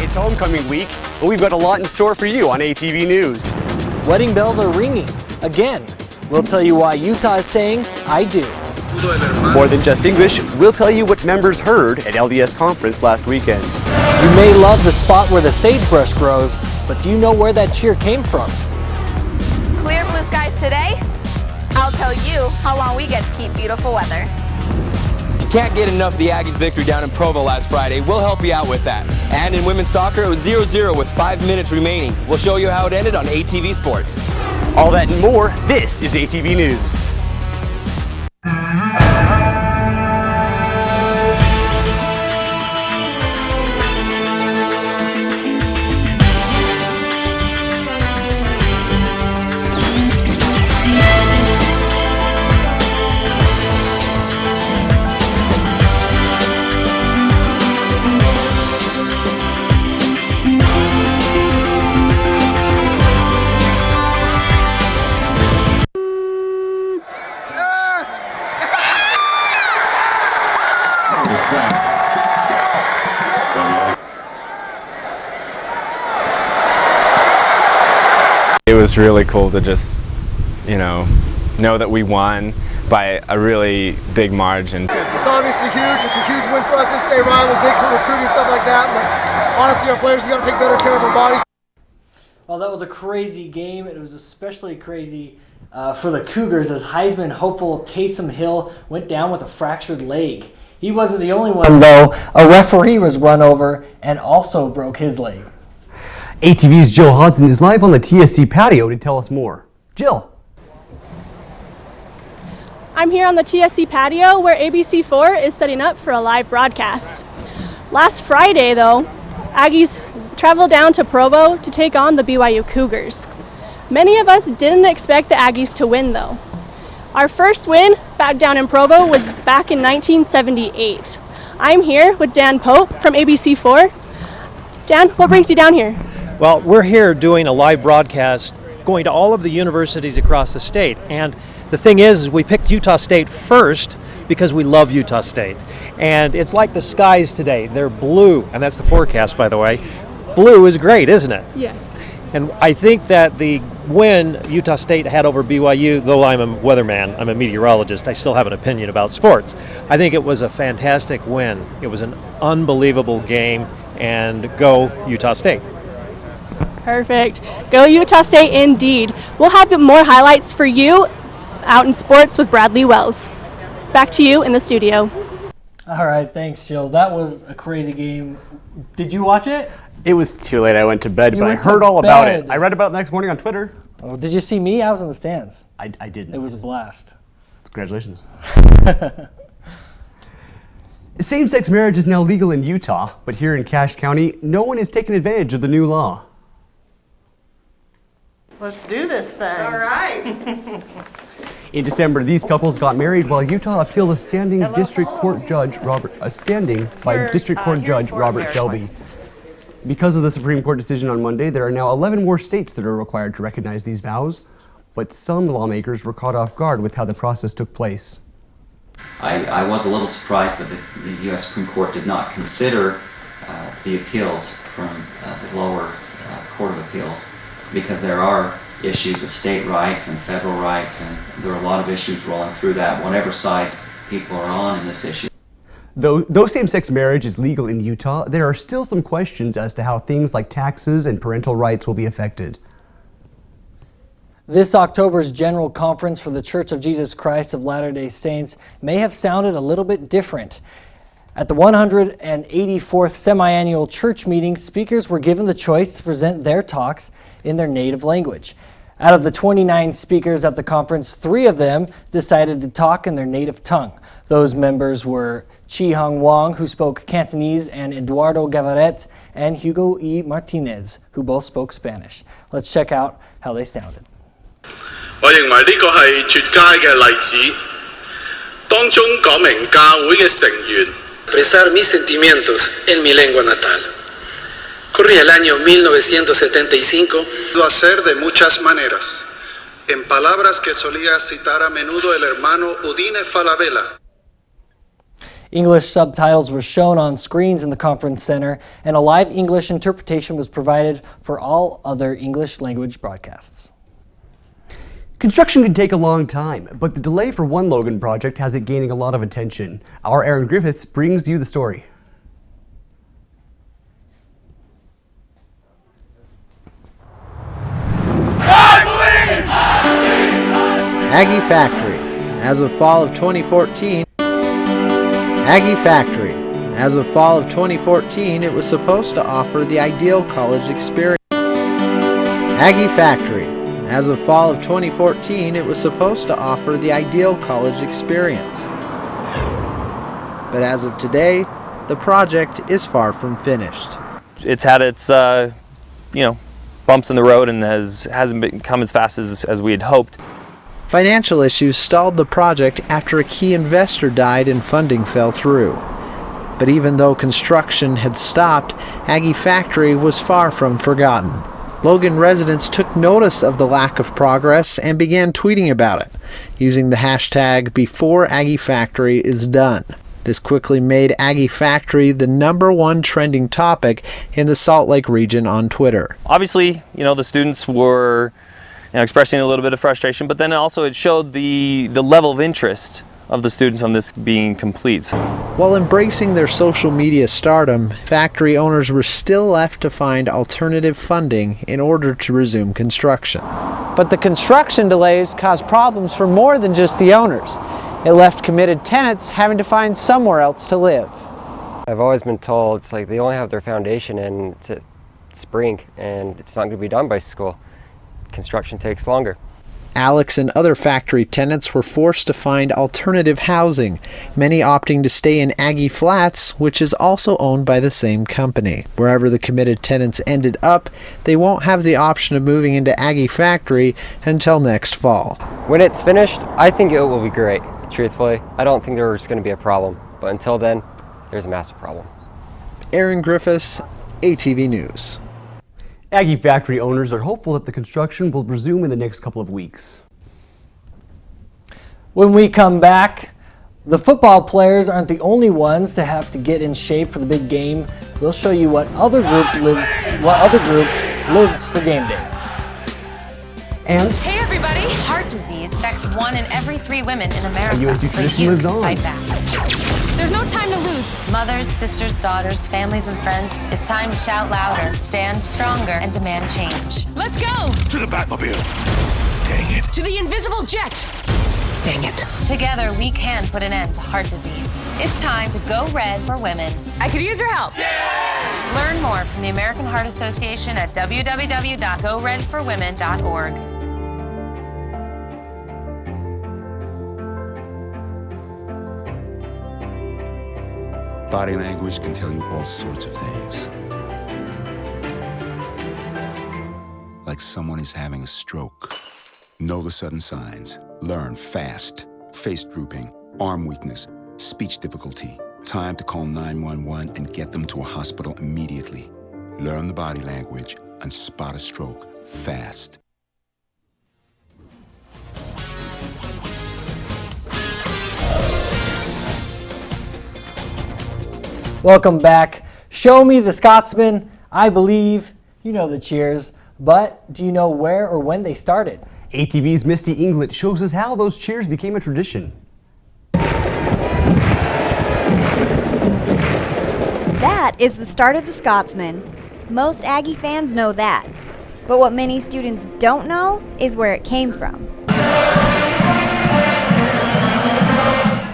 It's homecoming week, and we've got a lot in store for you on ATV News. Wedding bells are ringing again. We'll tell you why Utah is saying, I do. More than just English, we'll tell you what members heard at LDS conference last weekend. You may love the spot where the sagebrush grows, but do you know where that cheer came from? Clear blue skies today? I'll tell you how long we get to keep beautiful weather. Can't get enough of the Aggies' victory down in Provo last Friday. We'll help you out with that. And in women's soccer, it was 0-0 with 5 minutes remaining. We'll show you how it ended on ATV Sports. All that and more, this is ATV News. It was really cool to just, know that we won by a really big margin. It's obviously huge. It's a huge win for us in state rival, big for recruiting, stuff like that. But honestly, our players, we got to take better care of our bodies. Well, that was a crazy game. It was especially crazy for the Cougars as Heisman hopeful Taysom Hill went down with a fractured leg. He wasn't the only one, though. A referee was run over and also broke his leg. ATV's Jill Hodson is live on the TSC patio to tell us more. Jill. I'm here on the TSC patio where ABC4 is setting up for a live broadcast. Last Friday, though, Aggies traveled down to Provo to take on the BYU Cougars. Many of us didn't expect the Aggies to win, though. Our first win back down in Provo was back in 1978. I'm here with Dan Pope from ABC4. Dan, what brings you down here? Well, we're here doing a live broadcast going to all of the universities across the state. And the thing is we picked Utah State first because we love Utah State. And it's like the skies today. They're blue, and that's the forecast, by the way. Blue is great, isn't it? Yes. And I think that the win Utah State had over BYU, though I'm a weatherman, I'm a meteorologist, I still have an opinion about sports. I think it was a fantastic win. It was an unbelievable game, and go Utah State. Perfect. Go Utah State indeed. We'll have more highlights for you out in sports with Bradley Wells. Back to you in the studio. All right, thanks, Jill. That was a crazy game. Did you watch it? It was too late. I went to bed, but I heard all about it. I read about it the next morning on Twitter. Oh, did you see me? I was in the stands. I didn't. It was a blast. Congratulations. Same-sex marriage is now legal in Utah, but here in Cache County, no one is taking advantage of the new law. Let's do this thing. All right. In December, these couples got married while Utah appealed a standing District Court Judge Robert Shelby. Because of the Supreme Court decision on Monday, there are now 11 more states that are required to recognize these vows, but some lawmakers were caught off guard with how the process took place. I was a little surprised that the U.S. Supreme Court did not consider the appeals from the lower Court of Appeals, because there are issues of state rights and federal rights, and there are a lot of issues rolling through that, whatever side people are on in this issue. Though same-sex marriage is legal in Utah, there are still some questions as to how things like taxes and parental rights will be affected. This October's General Conference for the Church of Jesus Christ of Latter-day Saints may have sounded a little bit different. At the 184th semi-annual church meeting, speakers were given the choice to present their talks in their native language. Out of the 29 speakers at the conference, 3 of them decided to talk in their native tongue. Those members were Chi Hung Wong, who spoke Cantonese, and Eduardo Gavaret and Hugo E. Martinez, who both spoke Spanish. Let's check out how they sounded. 我認為呢個係絕佳嘅例子，當中講明教會嘅成員 expresar mis sentimientos en mi lengua natal. Corría el año 1975. Lo hacer de muchas maneras, en palabras que solía citar a menudo el hermano Udine Falabella. English subtitles were shown on screens in the conference center, and a live English interpretation was provided for all other English language broadcasts. Construction can take a long time, but the delay for one Logan project has it gaining a lot of attention. Our Aaron Griffiths brings you the story. Aggie Factory. As of fall of 2014, Aggie Factory. As of fall of 2014, it was supposed to offer the ideal college experience. Aggie Factory. As of fall of 2014, it was supposed to offer the ideal college experience. But as of today, the project is far from finished. It's had its, bumps in the road and hasn't come as fast as we had hoped. Financial issues stalled the project after a key investor died and funding fell through. But even though construction had stopped, Aggie Factory was far from forgotten. Logan residents took notice of the lack of progress and began tweeting about it, using the hashtag #BeforeAggieFactoryIsDone. This quickly made Aggie Factory the #1 trending topic in the Salt Lake region on Twitter. Obviously, the students were expressing a little bit of frustration, but then also it showed the level of interest of the students on this being complete. While embracing their social media stardom, factory owners were still left to find alternative funding in order to resume construction. But the construction delays caused problems for more than just the owners. It left committed tenants having to find somewhere else to live. I've always been told it's like they only have their foundation and it's spring and it's not going to be done by school. Construction takes longer. Alex and other factory tenants were forced to find alternative housing, many opting to stay in Aggie Flats, which is also owned by the same company. Wherever the committed tenants ended up, they won't have the option of moving into Aggie Factory until next fall. When it's finished, I think it will be great. Truthfully, I don't think there's going to be a problem, but until then, there's a massive problem. Aaron Griffiths, ATV News. Aggie Factory owners are hopeful that the construction will resume in the next couple of weeks. When we come back, the football players aren't the only ones to have to get in shape for the big game. We'll show you what other group lives for game day. And hey everybody! Heart disease affects 1 in every 3 women in America. A USU tradition lives on. Fight back. There's no time to lose. Mothers, sisters, daughters, families, and friends, it's time to shout louder, stand stronger, and demand change. Let's go! To the Batmobile! Dang it. To the invisible jet! Dang it. Together, we can put an end to heart disease. It's time to go red for women. I could use your help. Yeah! Learn more from the American Heart Association at www.goredforwomen.org. Body language can tell you all sorts of things. Like someone is having a stroke. Know the sudden signs. Learn fast. Face drooping, arm weakness, speech difficulty. Time to call 911 and get them to a hospital immediately. Learn the body language and spot a stroke fast. Welcome back. Show me the Scotsman. I believe. You know the cheers. But do you know where or when they started? ATV's Misty Inglet shows us how those cheers became a tradition. That is the start of the Scotsman. Most Aggie fans know that. But what many students don't know is where it came from.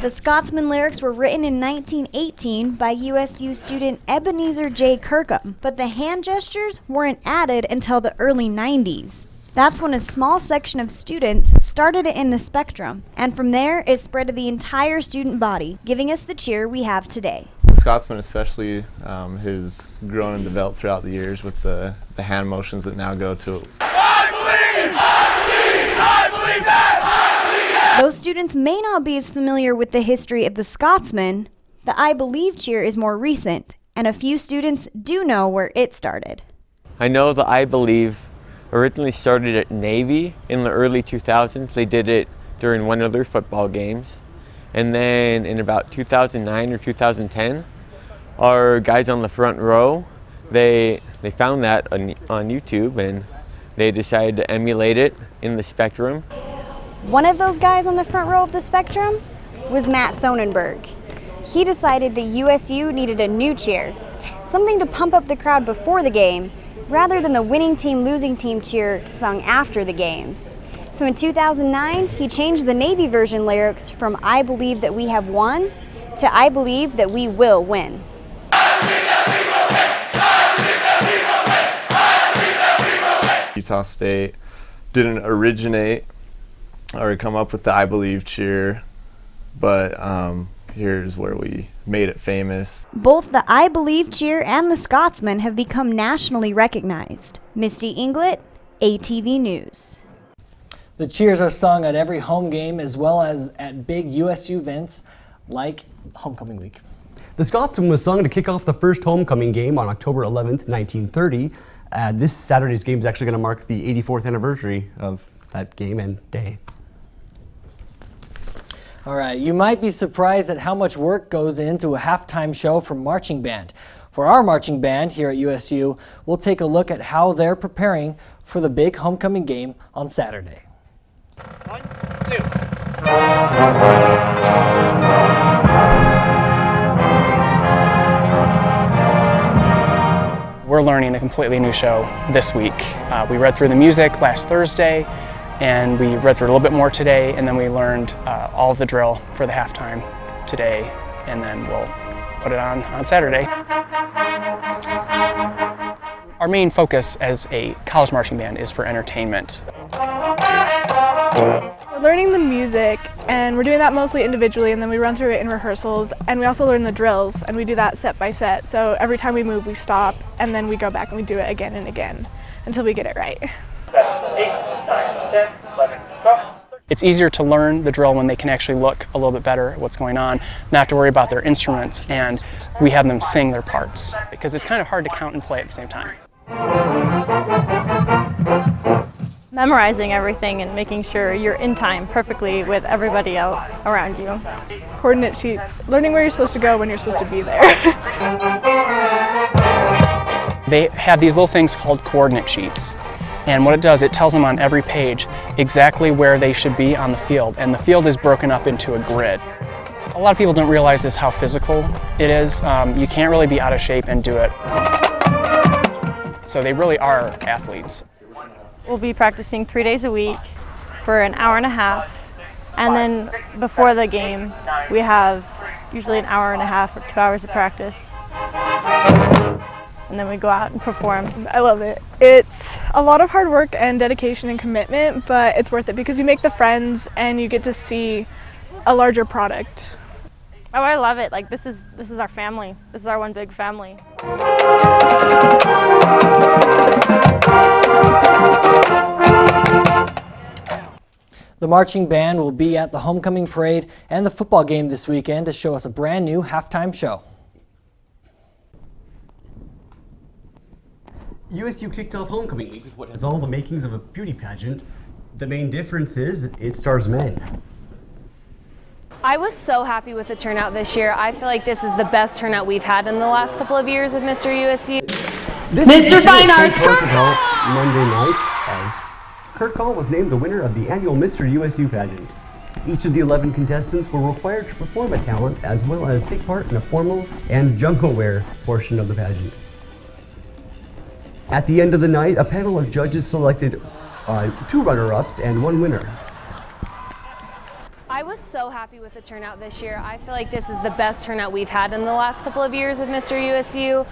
The Scotsman lyrics were written in 1918 by USU student Ebenezer J. Kirkham, but the hand gestures weren't added until the early 90s. That's when a small section of students started it in the spectrum, and from there it spread to the entire student body, giving us the cheer we have today. The Scotsman especially has grown and developed throughout the years with the hand motions that now go to I believe that! Though students may not be as familiar with the history of the Scotsman, the I Believe cheer is more recent, and a few students do know where it started. I know the I Believe originally started at Navy in the early 2000s. They did it during one of their football games. And then in about 2009 or 2010, our guys on the front row, they found that on YouTube, and they decided to emulate it in the Spectrum. One of those guys on the front row of the Spectrum was Matt Sonnenberg. He decided that USU needed a new cheer, something to pump up the crowd before the game, rather than the winning team, losing team cheer sung after the games. So in 2009, he changed the Navy version lyrics from "I believe that we have won" to "I believe that we will win." Utah State didn't originate or come up with the "I Believe" cheer, but here's where we made it famous. Both the "I Believe" cheer and the Scotsman have become nationally recognized. Misty Inglet, ATV News. The cheers are sung at every home game as well as at big USU events like Homecoming Week. The Scotsman was sung to kick off the first homecoming game on October 11th, 1930. This Saturday's game is actually going to mark the 84th anniversary of that game and day. All right, you might be surprised at how much work goes into a halftime show for marching band. For our marching band here at USU, we'll take a look at how they're preparing for the big homecoming game on Saturday. 1, 2. We're learning a completely new show this week. We read through the music last Thursday, and we read through a little bit more today, and then we learned all of the drill for the halftime today, and then we'll put it on Saturday. Our main focus as a college marching band is for entertainment. We're learning the music, and we're doing that mostly individually, and then we run through it in rehearsals, and we also learn the drills, and we do that set by set. So every time we move, we stop, and then we go back and we do it again and again until we get it right. 7, 8, 9, 10, 11, 12. It's easier to learn the drill when they can actually look a little bit better at what's going on, not have to worry about their instruments, and we have them sing their parts, because it's kind of hard to count and play at the same time. Memorizing everything and making sure you're in time perfectly with everybody else around you. Coordinate sheets, learning where you're supposed to go when you're supposed to be there. They have these little things called coordinate sheets. And what it does, it tells them on every page exactly where they should be on the field. And the field is broken up into a grid. A lot of people don't realize this, how physical it is. You can't really be out of shape and do it. So they really are athletes. We'll be practicing 3 days a week for an hour and a half. And then before the game, we have usually an hour and a half or 2 hours of practice. And then we go out and perform. I love it. It's a lot of hard work and dedication and commitment, but it's worth it because you make the friends and you get to see a larger product. Oh, I love it. Like this is our family. This is our one big family. The marching band will be at the homecoming parade and the football game this weekend to show us a brand new halftime show. USU kicked off homecoming week with what has all the makings of a beauty pageant. The main difference is it stars men. I was so happy with the turnout this year. I feel like this is the best turnout we've had in the last couple of years with Mr. USU. Mr. Fine Arts Kurt Monday night, as Kurt Call was named the winner of the annual Mr. USU pageant. Each of the 11 contestants were required to perform a talent as well as take part in a formal and jungle wear portion of the pageant. At the end of the night, a panel of judges selected 2 runner-ups and 1 winner. I was so happy with the turnout this year. I feel like this is the best turnout we've had in the last couple of years with Mr. USU.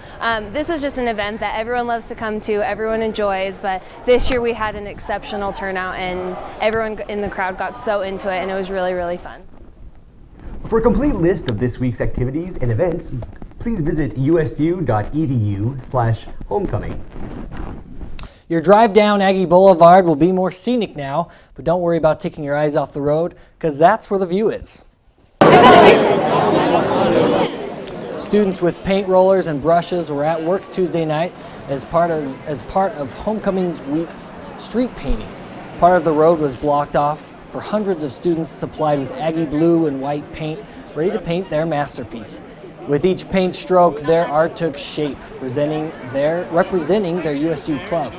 This is just an event that everyone loves to come to, everyone enjoys, but this year we had an exceptional turnout and everyone in the crowd got so into it and it was really, really fun. For a complete list of this week's activities and events, please visit usu.edu/homecoming. Your drive down Aggie Boulevard will be more scenic now, but don't worry about taking your eyes off the road, because that's where the view is. Students with paint rollers and brushes were at work Tuesday night as part of Homecoming Week's street painting. Part of the road was blocked off for hundreds of students supplied with Aggie blue and white paint, ready to paint their masterpiece. With each paint stroke, their art took shape, representing their USU club.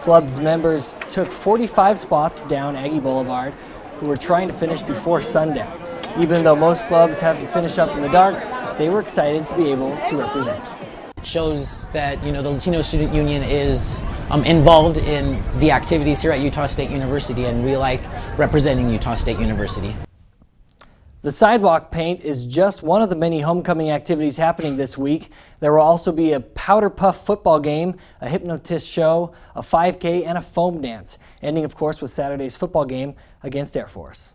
Club's members took 45 spots down Aggie Boulevard, who were trying to finish before sundown. Even though most clubs have to finish up in the dark, they were excited to be able to represent. It shows that, the Latino Student Union is involved in the activities here at Utah State University, and we like representing Utah State University. The sidewalk paint is just one of the many homecoming activities happening this week. There will also be a powder puff football game, a hypnotist show, a 5K, and a foam dance, ending, of course, with Saturday's football game against Air Force.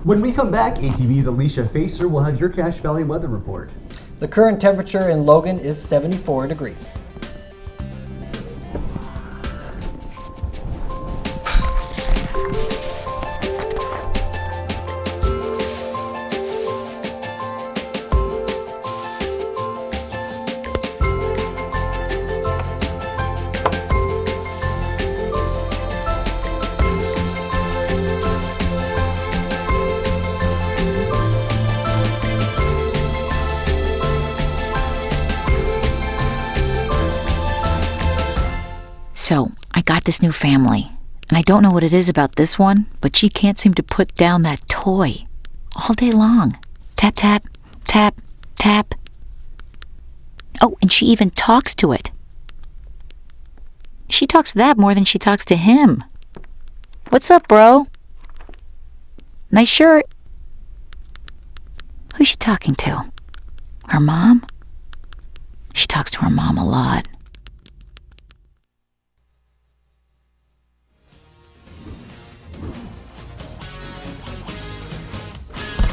When we come back, ATV's Alicia Facer will have your Cache Valley weather report. The current temperature in Logan is 74 degrees. So, I got this new family, and I don't know what it is about this one, but she can't seem to put down that toy all day long. Tap, tap, tap, tap. Oh, and she even talks to it. She talks to that more than she talks to him. What's up, bro? Nice shirt. Who's she talking to? Her mom? She talks to her mom a lot.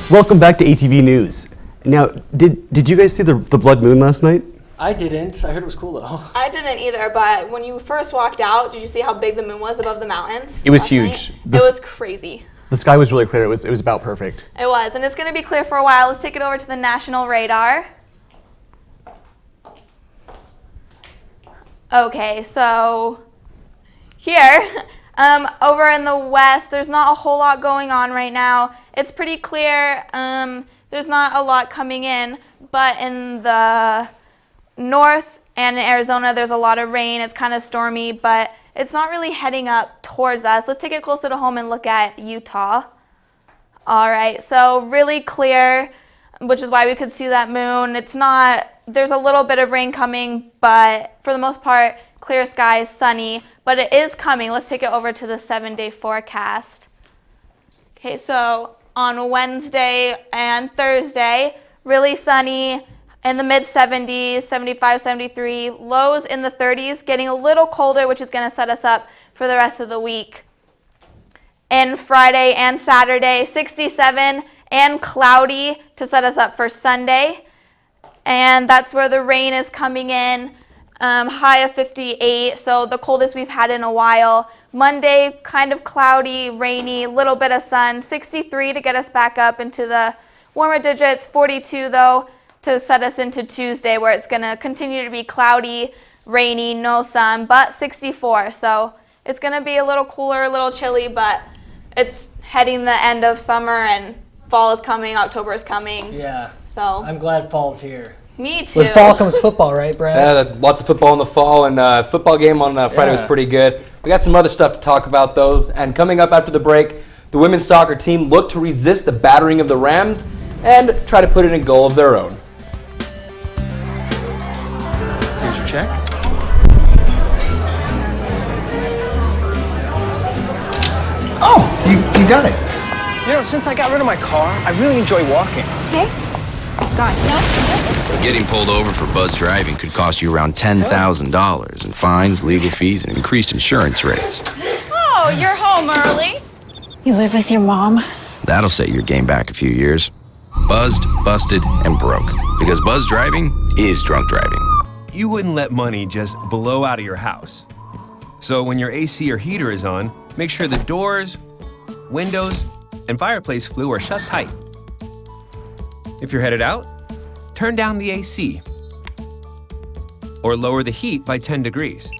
Welcome back to ATV News. Now, did you guys see the blood moon last night? I didn't. I heard it was cool though. I didn't either, but when you first walked out, did you see how big the moon was above the mountains? It was huge. It was crazy. The sky was really clear. It was about perfect. It was, and it's going to be clear for a while. Let's take it over to the national radar. Okay, so here, over in the west, there's not a whole lot going on right now. It's pretty clear. There's not a lot coming in, but in the north and in Arizona, there's a lot of rain. It's kind of stormy, but it's not really heading up towards us. Let's take it closer to home and look at Utah. All right, so really clear, which is why we could see that moon. There's a little bit of rain coming, but for the most part, clear skies, sunny, but it is coming. Let's take it over to the 7-day forecast. Okay, so on Wednesday and Thursday, really sunny in the mid-70s, 75, 73, lows in the 30s, getting a little colder, which is going to set us up for the rest of the week. And Friday and Saturday, 67 and cloudy to set us up for Sunday. And that's where the rain is coming in, high of 58, so the coldest we've had in a while. Monday, kind of cloudy, rainy, little bit of sun, 63 to get us back up into the warmer digits, 42 though to set us into Tuesday, where it's going to continue to be cloudy, rainy, no sun, but 64. So it's going to be a little cooler, a little chilly, but it's heading the end of summer and fall is coming, October is coming. Yeah. So I'm glad fall's here. Me too. With fall comes football, right, Brad? Yeah, that's lots of football in the fall, and football game on Friday was pretty good. We got some other stuff to talk about, though, and coming up after the break, the women's soccer team looked to resist the battering of the Rams and try to put in a goal of their own. Here's your check. Oh, you got it. Since I got rid of my car, I really enjoy walking. Okay. Got it. Getting pulled over for buzz driving could cost you around $10,000 in fines, legal fees, and increased insurance rates. Oh, you're home early. You live with your mom? That'll set your game back a few years. Buzzed, busted, and broke. Because buzz driving is drunk driving. You wouldn't let money just blow out of your house. So when your AC or heater is on, make sure the doors, windows, and fireplace flue are shut tight. If you're headed out, turn down the AC or lower the heat by 10 degrees.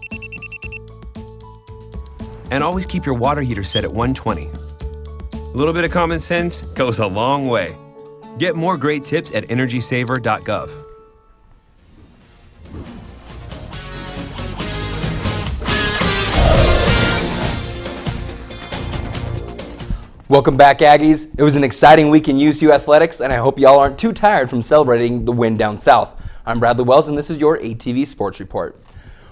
And always keep your water heater set at 120. A little bit of common sense goes a long way. Get more great tips at energysaver.gov. Welcome back, Aggies. It was an exciting week in USU athletics, and I hope y'all aren't too tired from celebrating the win down south. I'm Bradley Wells, and this is your ATV Sports Report.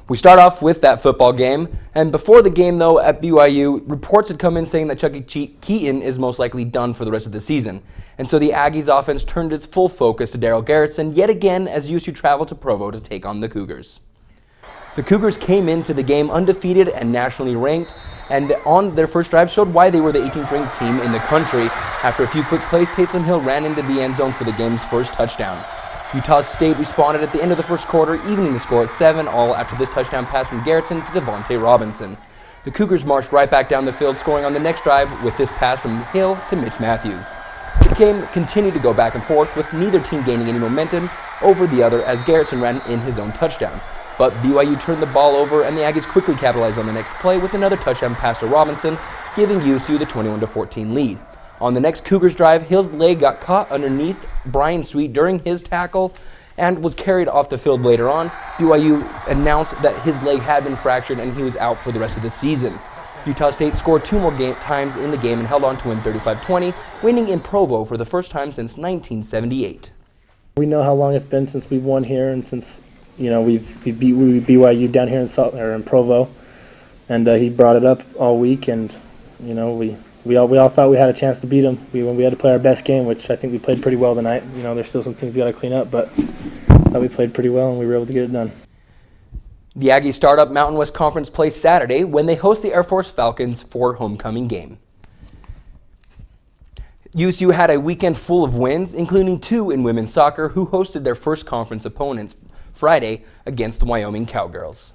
We start off with that football game, and before the game, though, at BYU, reports had come in saying that Chucky Keaton is most likely done for the rest of the season. And so the Aggies offense turned its full focus to Daryl Garrettson yet again as USU traveled to Provo to take on the Cougars. The Cougars came into the game undefeated and nationally ranked, and on their first drive showed why they were the 18th ranked team in the country. After a few quick plays, Taysom Hill ran into the end zone for the game's first touchdown. Utah State responded at the end of the first quarter, evening the score at 7-all after this touchdown pass from Garrettson to Devontae Robinson. The Cougars marched right back down the field, scoring on the next drive with this pass from Hill to Mitch Matthews. The game continued to go back and forth, with neither team gaining any momentum over the other as Garrettson ran in his own touchdown. But BYU turned the ball over, and the Aggies quickly capitalized on the next play with another touchdown pass to Robinson, giving USU the 21-14 lead. On the next Cougars drive, Hill's leg got caught underneath Brian Sweet during his tackle and was carried off the field later on. BYU announced that his leg had been fractured and he was out for the rest of the season. Utah State scored two more times in the game and held on to win 35-20, winning in Provo for the first time since 1978. We know how long it's been since we've won here, and since we beat BYU down here in Provo, and he brought it up all week, and we all thought we had a chance to beat them. We had to play our best game, which I think we played pretty well tonight. There's still some things we got to clean up, but I thought we played pretty well and we were able to get it done. The Aggies start up Mountain West Conference play Saturday when they host the Air Force Falcons for homecoming game. USU had a weekend full of wins, including 2 in women's soccer, who hosted their first conference opponents Friday against the Wyoming Cowgirls.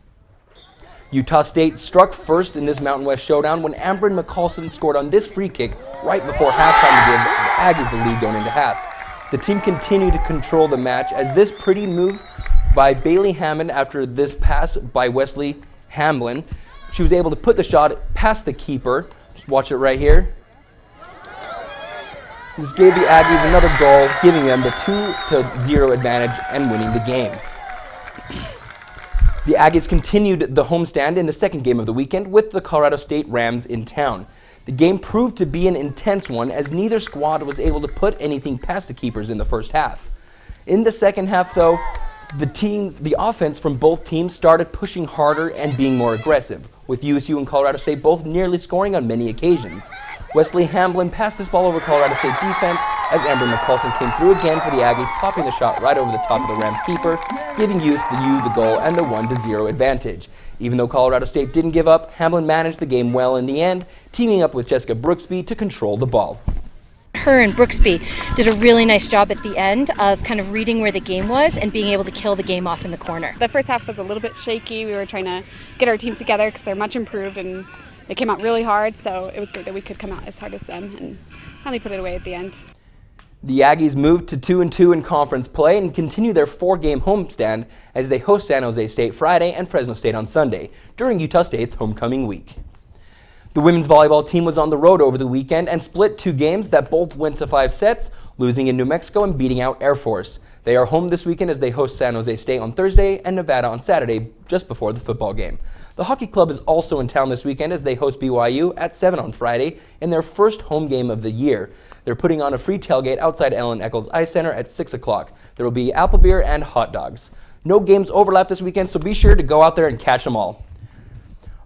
Utah State struck first in this Mountain West showdown when Amber McCaulson scored on this free kick right before halftime to give the Aggies the lead going into half. The team continued to control the match as this pretty move by Bailey Hammond after this pass by Wesley Hamblin. She was able to put the shot past the keeper. Just watch it right here. This gave the Aggies another goal, giving them the 2-0 advantage and winning the game. The Aggies continued the homestand in the second game of the weekend with the Colorado State Rams in town. The game proved to be an intense one as neither squad was able to put anything past the keepers in the first half. In the second half, though, the offense from both teams started pushing harder and being more aggressive, with USU and Colorado State both nearly scoring on many occasions. Wesley Hamblin passed this ball over Colorado State defense as Amber McCaulson came through again for the Aggies, popping the shot right over the top of the Rams keeper, giving USU the goal and the 1-0 advantage. Even though Colorado State didn't give up, Hamblin managed the game well in the end, teaming up with Jessica Brooksby to control the ball. Her and Brooksby did a really nice job at the end of kind of reading where the game was and being able to kill the game off in the corner. The first half was a little bit shaky. We were trying to get our team together because they're much improved and they came out really hard, so it was great that we could come out as hard as them and finally put it away at the end. The Aggies moved to 2-2 in conference play and continue their 4-game homestand as they host San Jose State Friday and Fresno State on Sunday during Utah State's homecoming week. The women's volleyball team was on the road over the weekend and split 2 games that both went to 5 sets, losing in New Mexico and beating out Air Force. They are home this weekend as they host San Jose State on Thursday and Nevada on Saturday, just before the football game. The hockey club is also in town this weekend as they host BYU at 7 on Friday in their first home game of the year. They're putting on a free tailgate outside Ellen Eccles Ice Center at 6 o'clock. There will be apple beer and hot dogs. No games overlap this weekend, so be sure to go out there and catch them all.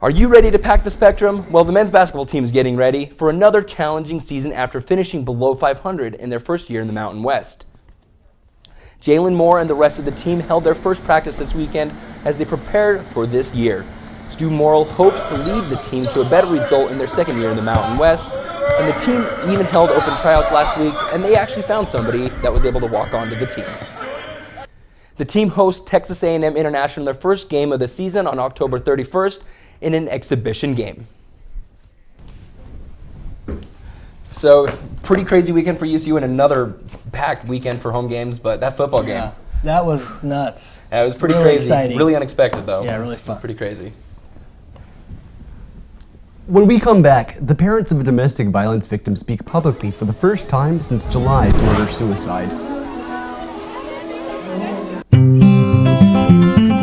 Are you ready to pack the spectrum? Well, the men's basketball team is getting ready for another challenging season after finishing below 500 in their first year in the Mountain West. Jalen Moore and the rest of the team held their first practice this weekend as they prepared for this year. Stu Morrill hopes to lead the team to a better result in their second year in the Mountain West, and the team even held open tryouts last week, and they actually found somebody that was able to walk onto the team. The team hosts Texas A&M International in their first game of the season on October 31st in an exhibition game. So, pretty crazy weekend for USU and another packed weekend for home games, but that football game. Yeah, that was nuts. Yeah, it was pretty really crazy. Exciting. Really unexpected, though. Yeah, really fun. Pretty crazy. When we come back, the parents of a domestic violence victim speak publicly for the first time since July's murder-suicide.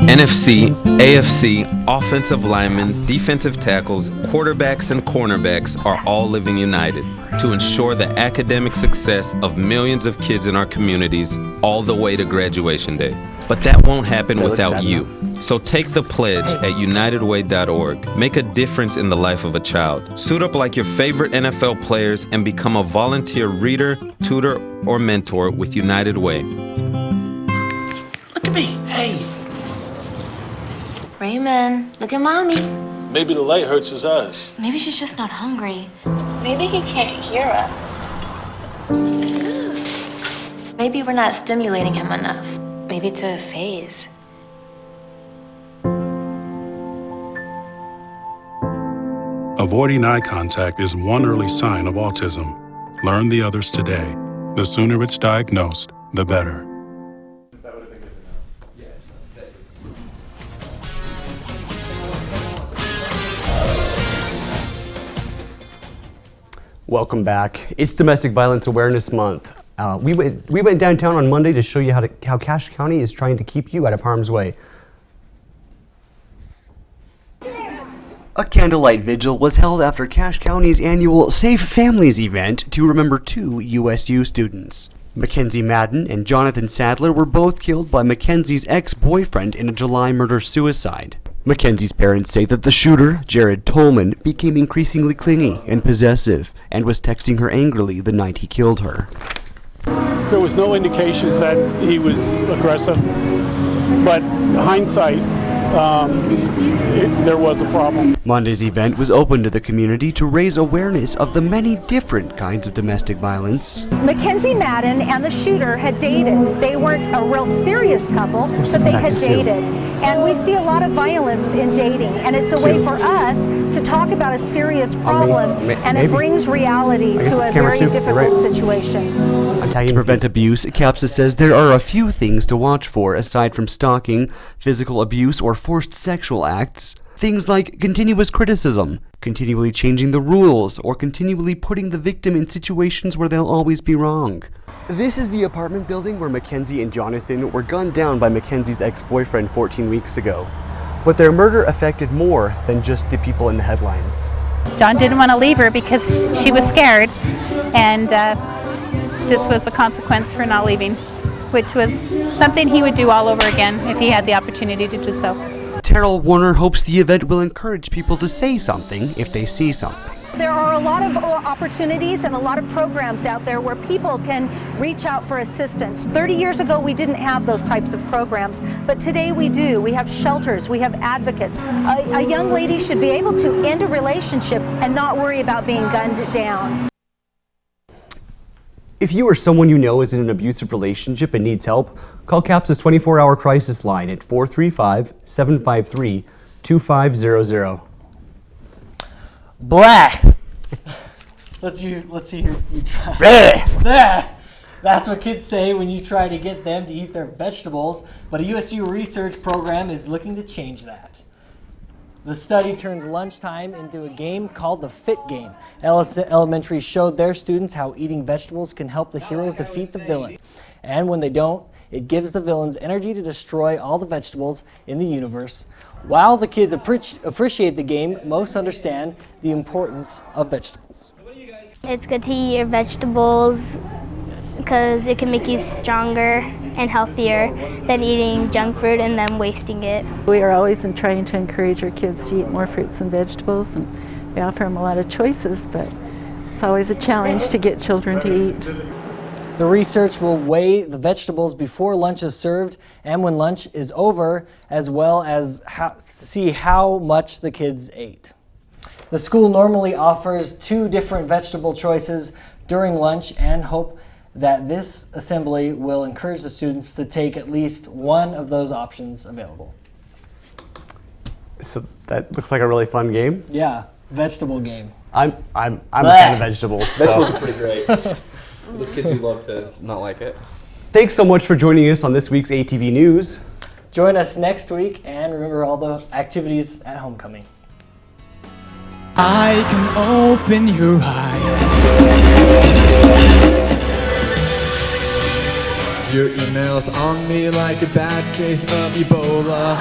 NFC, AFC, offensive linemen, defensive tackles, quarterbacks, and cornerbacks are all living united to ensure the academic success of millions of kids in our communities all the way to graduation day. But that won't happen without you. So take the pledge at unitedway.org. Make a difference in the life of a child. Suit up like your favorite NFL players and become a volunteer reader, tutor, or mentor with United Way. Look at me. Hey. Raymond, look at Mommy. Maybe the light hurts his eyes. Maybe she's just not hungry. Maybe he can't hear us. Maybe we're not stimulating him enough. Maybe it's a phase. Avoiding eye contact is one early sign of autism. Learn the others today. The sooner it's diagnosed, the better. Welcome back. It's Domestic Violence Awareness Month. We went downtown on Monday to show you how Cache County is trying to keep you out of harm's way. A candlelight vigil was held after Cache County's annual Safe Families event to remember 2 USU students. Mackenzie Madden and Jonathan Sadler were both killed by Mackenzie's ex-boyfriend in a July murder-suicide. Mackenzie's parents say that the shooter, Jared Tolman, became increasingly clingy and possessive and was texting her angrily the night he killed her. There was no indications that he was aggressive, but hindsight, there was a problem. Monday's event was open to the community to raise awareness of the many different kinds of domestic violence. Mackenzie Madden and the shooter had dated. They weren't a real serious couple, but they had dated. And we see a lot of violence in dating, and it's a way for us to talk about a serious problem, and it brings reality to a very difficult situation. To prevent abuse, CAPSA says there are a few things to watch for aside from stalking, physical abuse, or forced sexual acts. Things like continuous criticism, continually changing the rules, or continually putting the victim in situations where they'll always be wrong. This is the apartment building where Mackenzie and Jonathan were gunned down by Mackenzie's ex-boyfriend 14 weeks ago. But their murder affected more than just the people in the headlines. John didn't want to leave her because she was scared, and this was the consequence for not leaving, which was something he would do all over again if he had the opportunity to do so. Terrell Warner hopes the event will encourage people to say something if they see something. There are a lot of opportunities and a lot of programs out there where people can reach out for assistance. 30 years ago, we didn't have those types of programs, but today we do. We have shelters, we have advocates. A young lady should be able to end a relationship and not worry about being gunned down. If you or someone you know is in an abusive relationship and needs help, call CAPSA's 24-hour crisis line at 435-753-2500. Blah. Let's see you try. Blah. That's what kids say when you try to get them to eat their vegetables, but a USU research program is looking to change that. The study turns lunchtime into a game called the Fit Game. Ellis Elementary showed their students how eating vegetables can help the heroes defeat the villain. And when they don't, it gives the villains energy to destroy all the vegetables in the universe. While the kids appreciate the game, most understand the importance of vegetables. It's good to eat your vegetables because it can make you stronger and healthier than eating junk food and then wasting it. We are always trying to encourage our kids to eat more fruits and vegetables, and we offer them a lot of choices, but it's always a challenge to get children to eat. The research will weigh the vegetables before lunch is served and when lunch is over, as well as see how much the kids ate. The school normally offers 2 different vegetable choices during lunch and hope that this assembly will encourage the students to take at least one of those options available. So that looks like a really fun game. Yeah, vegetable game. I'm a fan of vegetables. Vegetables are pretty great. Those kids do love to not like it. Thanks so much for joining us on this week's ATV News. Join us next week and remember all the activities at homecoming. I can open your eyes. Your email's on me like a bad case of Ebola.